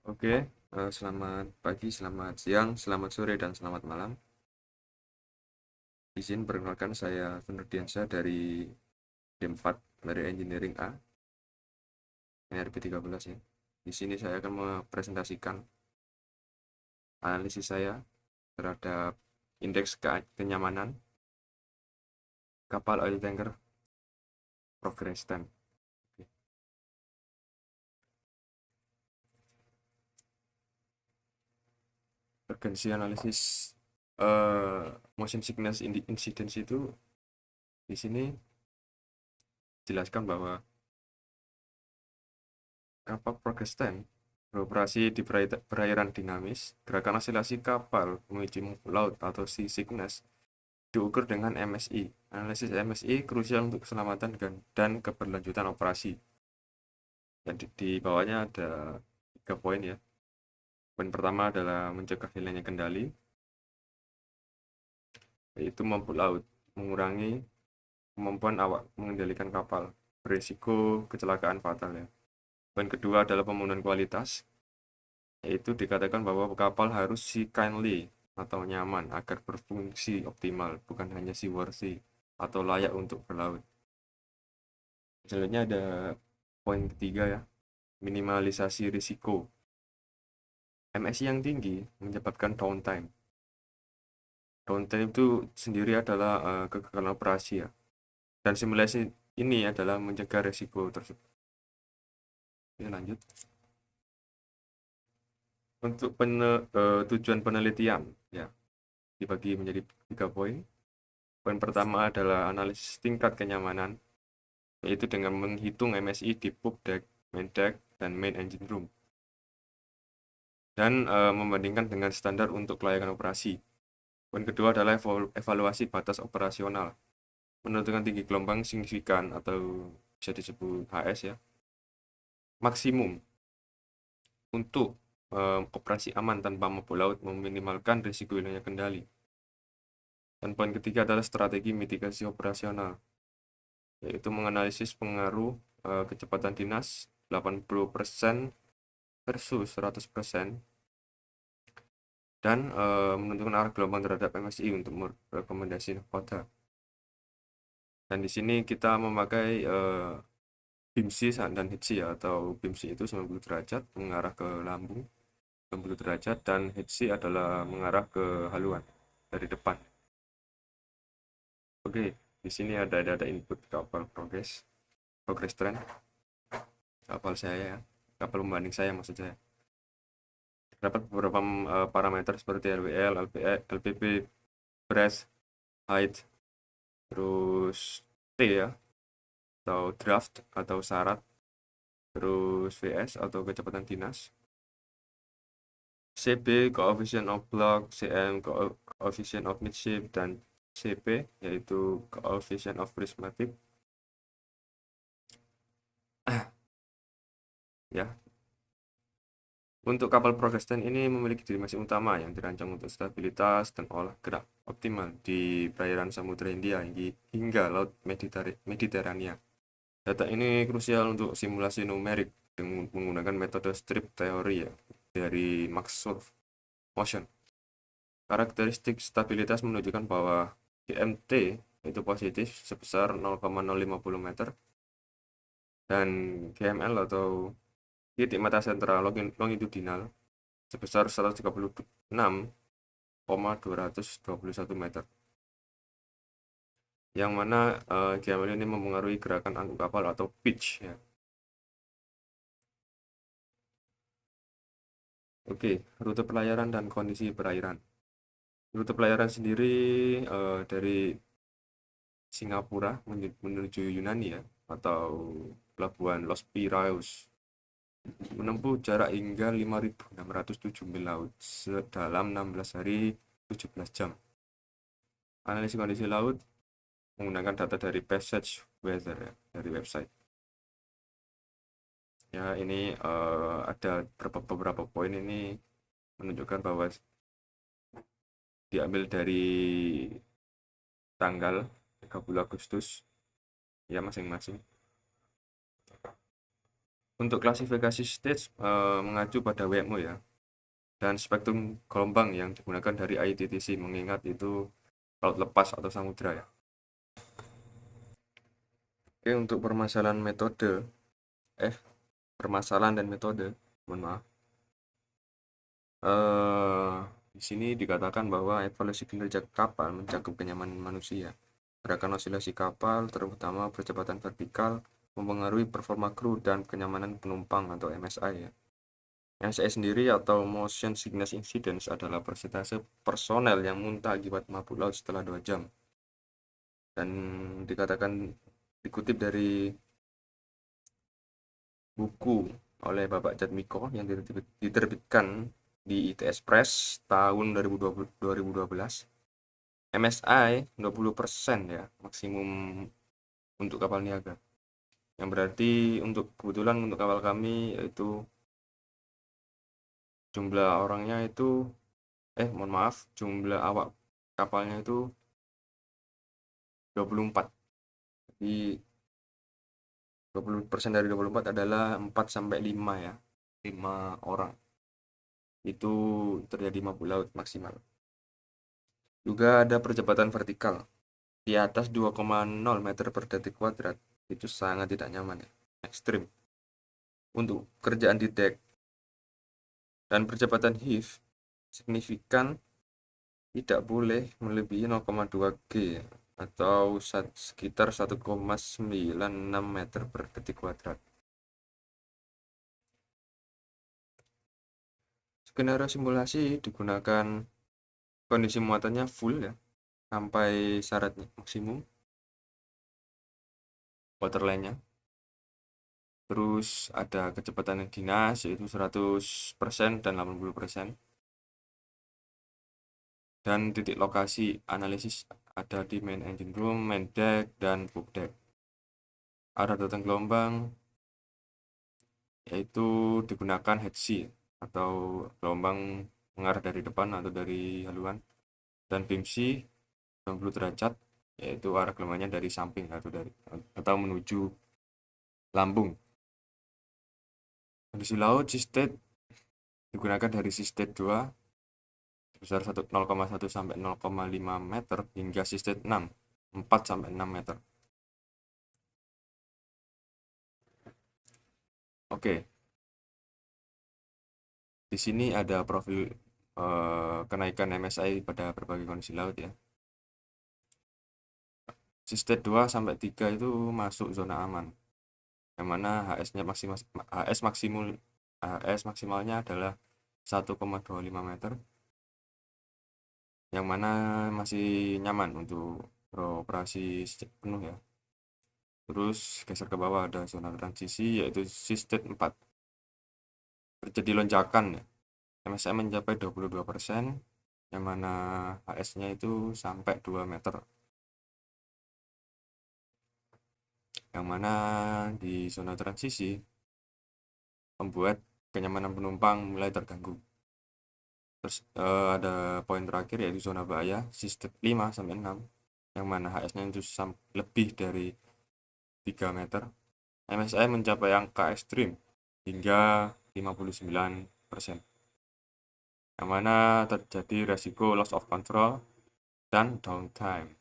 Oke, selamat pagi, selamat siang, selamat sore, dan selamat malam. Izin perkenalkan saya Fenurdiansyah dari D4 dari Engineering A, NRB 13 ya. Di sini saya akan mempresentasikan analisis saya terhadap indeks kenyamanan kapal oil tanker Progress 10. Urgency analisis motion sickness incidence itu di sini jelaskan bahwa kapal Progress 10 beroperasi di perairan dinamis. Gerakan asilasi kapal menuju laut atau sea sickness diukur dengan MSI. Analisis MSI krusial untuk keselamatan dan keberlanjutan operasi. Dan di bawahnya ada 3 poin ya. Poin pertama adalah mencegah hilangnya kendali, yaitu mampu laut, mengurangi kemampuan awak mengendalikan kapal, berisiko kecelakaan fatal ya. Poin kedua adalah pemenuhan kualitas, yaitu dikatakan bahwa kapal harus sea kindly atau nyaman agar berfungsi optimal, bukan hanya seaworthy atau layak untuk berlaut. Selanjutnya ada poin ketiga ya, minimalisasi risiko. MSI yang tinggi menyebabkan downtime. Downtime itu sendiri adalah kegagalan operasi ya. Dan simulasi ini adalah mencegah risiko tersebut. Oke, lanjut. Untuk tujuan penelitian ya dibagi menjadi 3 poin. Poin pertama adalah analisis tingkat kenyamanan, yaitu dengan menghitung MSI di pub deck, main deck, dan main engine room, dan membandingkan dengan standar untuk kelayakan operasi. Poin kedua adalah evaluasi batas operasional, menentukan tinggi gelombang signifikan atau bisa disebut HS ya, maksimum untuk operasi aman tanpa mabuk laut, meminimalkan risiko hilangnya kendali. Dan poin ketiga adalah strategi mitigasi operasional, yaitu menganalisis pengaruh kecepatan dinas 80% versus 100%, dan menentukan arah gelombang terhadap MSI untuk merekomendasi nahkoda. Dan di sini kita memakai BIMSI dan HITSI ya, atau BIMSI itu 90 derajat mengarah ke lambung 90 derajat, dan HITSI adalah mengarah ke haluan dari depan. Oke, di sini ada data input kapal progress trend kapal saya ya, kapal pembanding saya maksud saya. Terdapat beberapa parameter seperti RWL, LPE, LPP, breast, height, terus T ya, atau draft atau syarat, terus VS atau kecepatan dinas, CB coefficient of block, CM coefficient of midship, dan CP yaitu coefficient of prismatic ya. Untuk kapal Progress 10 ini memiliki diri masing utama yang dirancang untuk stabilitas dan olah gerak optimal di perairan Samudra Hindia hingga Laut Mediterania. Data ini krusial untuk simulasi numerik dengan menggunakan metode strip theory ya, dari Maxwell Motion. Karakteristik stabilitas menunjukkan bahwa GMT itu positif sebesar 0,050 meter, dan GML atau titik mata sentral longitudinal sebesar 136,221 meter, yang mana GML ini mempengaruhi gerakan angkut kapal atau pitch ya. Oke, rute pelayaran dan kondisi perairan. Rute pelayaran sendiri dari Singapura menuju Yunani ya, atau pelabuhan Los Piraeus, menempuh jarak hingga 5.607 mil laut dalam 16 hari 17 jam. Analisis kondisi laut menggunakan data dari Passage Weather ya, dari website. Ya, ini ada beberapa poin ini menunjukkan bahwa diambil dari tanggal 30 Agustus ya masing-masing. Untuk klasifikasi stage mengacu pada WMO ya, dan spektrum gelombang yang digunakan dari ITTC, mengingat itu laut lepas atau samudra ya. Oke, untuk permasalahan dan metode, mohon maaf. Eh, di sini dikatakan bahwa evaluasi kinerja kapal mencakup kenyamanan manusia. Gerakan osilasi kapal, terutama percepatan vertikal, mempengaruhi performa kru dan kenyamanan penumpang atau MSI ya. MSI sendiri atau Motion Sickness Incidence adalah persentase personel yang muntah akibat mabuk laut setelah 2 jam. Dan dikutip dari buku oleh Bapak Jatmiko yang diterbitkan di ITS Press tahun 2012, MSI 20% ya maksimum untuk kapal niaga. Yang berarti kebetulan untuk kapal kami yaitu jumlah orangnya itu mohon maaf, jumlah awak kapalnya itu 24. Jadi 20% dari 24 adalah 4 sampai 5 ya. 5 orang. Itu terjadi mabuk laut maksimal. Juga ada percepatan vertikal di atas 2,0 meter per detik kuadrat. Itu sangat tidak nyaman ya. Ekstrim. Untuk kerjaan di deck dan percepatan heave signifikan tidak boleh melebihi 0,2 G atau sekitar 1,96 meter per detik kuadrat. Skenario simulasi digunakan kondisi muatannya full ya, sampai syaratnya maksimum waterline-nya. Terus ada kecepatan yang dinas yaitu 100% dan 80%. Dan titik lokasi analisis ada di main engine room, main deck, dan poop deck. Arah datang gelombang yaitu digunakan head sea atau gelombang mengarah dari depan atau dari haluan, dan beam sea 90 derajat yaitu arah gelombangnya dari samping atau menuju lambung. Kondisi laut seastate digunakan dari seastate 2 sebesar 0,1 sampai 0,5 meter hingga seastate 6 4 sampai 6 meter. Oke. Di sini ada profil kenaikan MSI pada berbagai kondisi laut ya. Seastate 2 sampai 3 itu masuk zona aman. Yang mana HS maksimalnya adalah 1,25 meter. Yang mana masih nyaman untuk beroperasi penuh ya. Terus geser ke bawah ada zona transisi yaitu seastate 4. Terjadi lonjakan ya. MSI mencapai 22%, yang mana HS-nya itu sampai 2 meter. Yang mana di zona transisi membuat kenyamanan penumpang mulai terganggu. Terus ada poin terakhir yaitu zona bahaya, seastate 5 sampai 6, yang mana HS-nya itu lebih dari 3 meter. MSI mencapai angka ekstrim hingga 59%. Yang mana terjadi resiko loss of control dan downtime.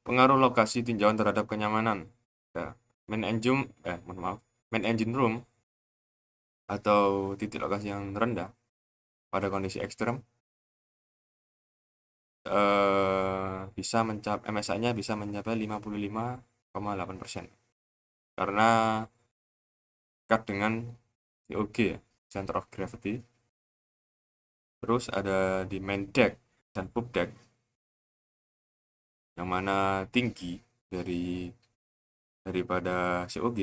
Pengaruh lokasi tinjauan terhadap kenyamanan. Ya, main engine room atau titik lokasi yang rendah pada kondisi ekstrem bisa mencapai MSI-nya bisa mencapai 55,8% karena dekat dengan COG ya, center of gravity. Terus ada di main deck dan poop deck yang mana tinggi daripada COG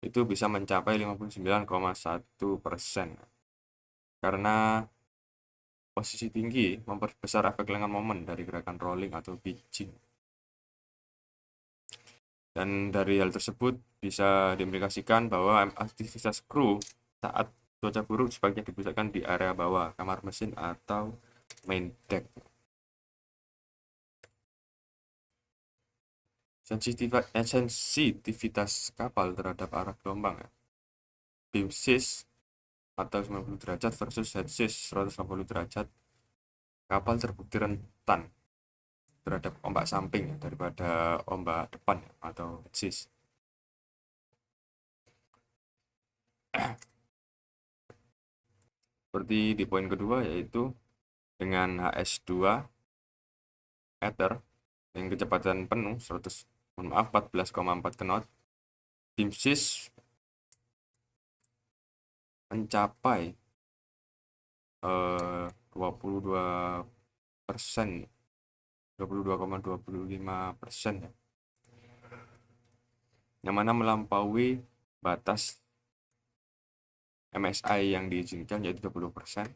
itu bisa mencapai 59,1% karena posisi tinggi memperbesar efek lengan momen dari gerakan rolling atau pitching. Dan dari hal tersebut bisa diimplikasikan bahwa aktivitas kru saat cuaca buruk sebaiknya dipusatkan di area bawah kamar mesin atau main deck. sensitivitas kapal terhadap arah gelombang ya. Beam sis atau 90 derajat versus head sis 180 derajat. Kapal terbukti rentan terhadap ombak samping ya, daripada ombak depan ya, atau head sis. Seperti di poin kedua, yaitu dengan HS2 ether dengan kecepatan penuh 14,4 knot, beam sis mencapai 22%, 22,25% ya, yang mana melampaui batas MSI yang diizinkan yaitu 20%.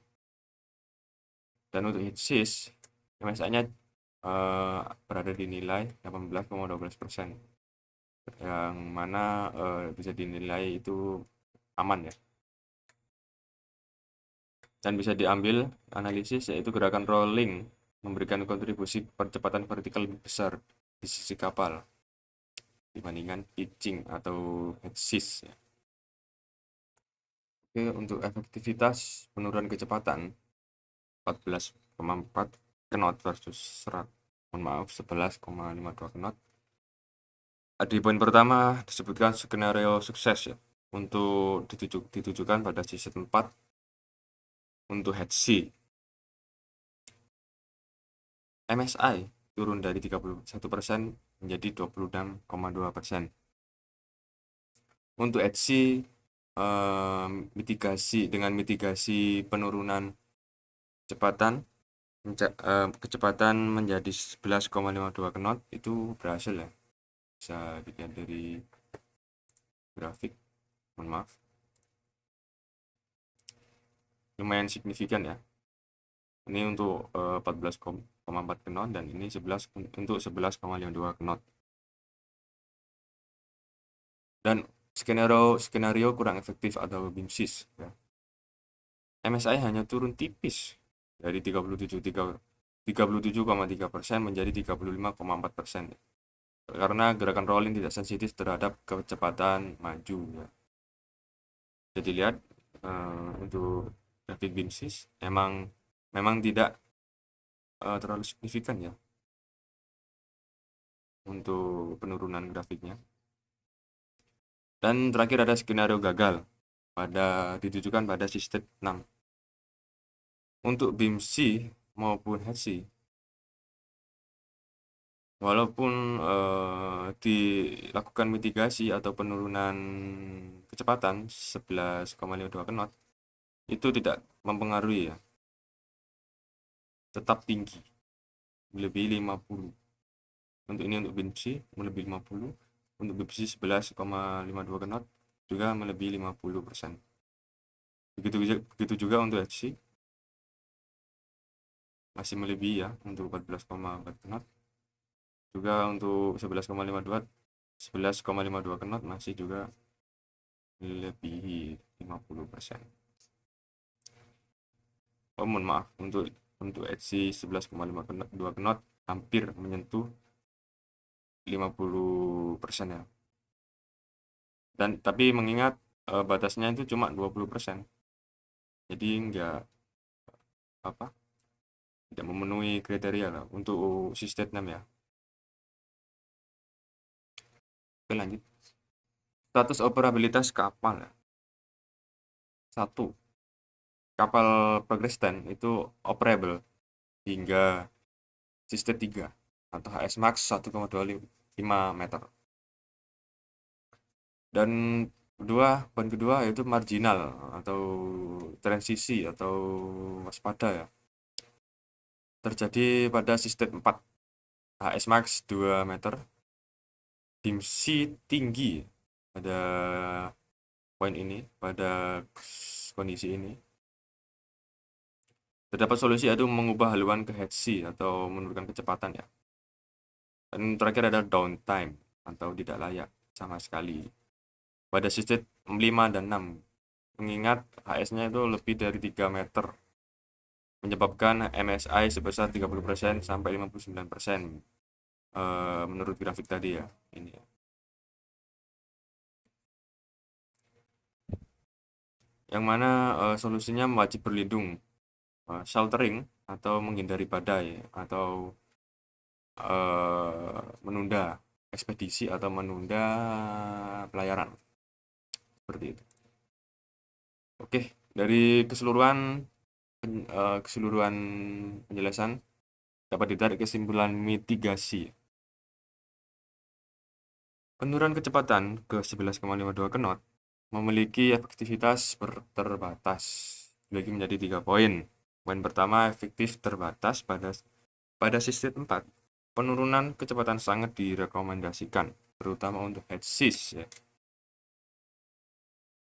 Dan untuk heat sis MSI-nya berada di nilai 18,12%, yang mana bisa dinilai itu aman ya. Dan bisa diambil analisis, yaitu gerakan rolling memberikan kontribusi percepatan vertikal lebih besar di sisi kapal dibandingkan pitching atau head sis ya. Oke, untuk efektivitas penurunan kecepatan 14,4 knot versus 11,52 knot. Di poin pertama disebutkan skenario sukses ya, untuk ditujukan pada season 4 untuk head C. MSI turun dari 31% menjadi 26,2%. Untuk head C mitigasi penurunan kecepatan menjadi 11,52 knot itu berhasil ya. Bisa dilihat dari grafik, mohon maaf, lumayan signifikan ya. Ini untuk 14,4 knot dan ini 11,52 knot. Dan skenario kurang efektif atau beam sis ya. MSI hanya turun tipis dari 37,3% menjadi 35,4%, karena gerakan rolling tidak sensitif terhadap kecepatan maju ya. Jadi lihat untuk grafik beam sis memang tidak terlalu signifikan ya untuk penurunan grafiknya. Dan terakhir ada skenario gagal ditujukan pada sistem 6. Untuk beam C maupun head C, walaupun dilakukan mitigasi atau penurunan kecepatan 11,52 knot, itu tidak mempengaruhi ya, tetap tinggi melebihi 50. Untuk ini untuk beam C melebihi 50, untuk beam C 11,52 knot juga melebihi 50%. Begitu juga untuk head C masih melebihi ya, untuk 14,4 knot. Juga untuk 11,52 knot masih juga melebihi 50%. Oh, mohon maaf, untuk head C 11,52 knot hampir menyentuh 50% ya. Dan tapi mengingat batasnya itu cuma 20%. Jadi tidak memenuhi kriteria lah untuk sistem 6 ya. Oke, lanjut. Status operabilitas kapal ya. 1. Kapal Progress 10 itu operable hingga sistem 3 atau HS Max 1,25 meter. Dan poin kedua yaitu marginal atau transisi atau waspada ya, terjadi pada sistem 4, HS Max 2 meter, beam C tinggi pada poin ini, pada kondisi ini. Terdapat solusi yaitu mengubah haluan ke head C atau menurunkan kecepatan ya. Dan terakhir ada downtime atau tidak layak sama sekali pada sistem 5 dan 6, mengingat HS-nya itu lebih dari 3 meter, menyebabkan MSI sebesar 30% sampai 59%. menurut grafik tadi ya, ini ya. Yang mana solusinya wajib berlindung, sheltering atau menghindari badai atau menunda ekspedisi atau menunda pelayaran seperti itu. Oke, dari keseluruhan penjelasan dapat ditarik kesimpulan mitigasi. Penurunan kecepatan ke 11,52 knot memiliki efektivitas terbatas. Dibagi menjadi 3 poin. Poin pertama, efektif terbatas pada sistem 4. Penurunan kecepatan sangat direkomendasikan, terutama untuk headsis ya.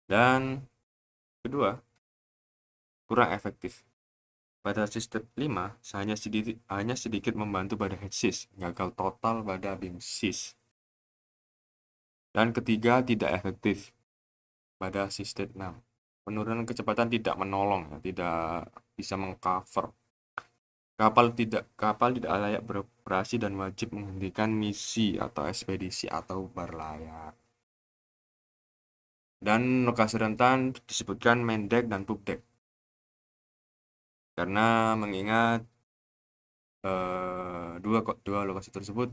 Dan kedua, kurang efektif. Pada sistem 5, hanya sedikit membantu pada headsis, gagal total pada beam sis. Dan ketiga, tidak efektif pada sistem 6. Penurunan kecepatan tidak menolong, ya, tidak bisa mengcover. Kapal tidak layak beroperasi dan wajib menghentikan misi atau ekspedisi atau berlayar. Dan lokasi rentan disebutkan main deck dan poop deck. Karena mengingat dua lokasi tersebut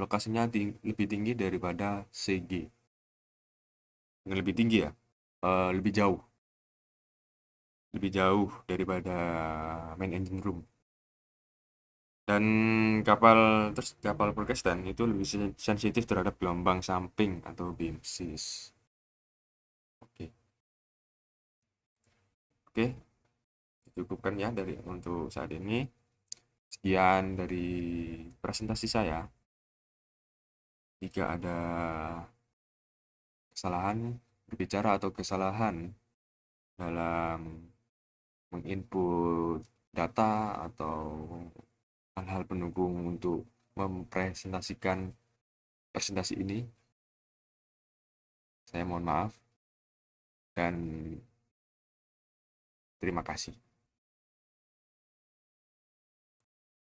lokasinya lebih tinggi daripada CG. Lebih tinggi ya, lebih jauh daripada main engine room. Dan kapal Perkestan itu lebih sensitif terhadap gelombang samping atau beam sis. Oke, oke, cukupkan ya untuk saat ini. Sekian dari presentasi saya. Jika ada kesalahan berbicara atau kesalahan dalam menginput data atau hal-hal pendukung untuk mempresentasikan presentasi ini, saya mohon maaf dan terima kasih.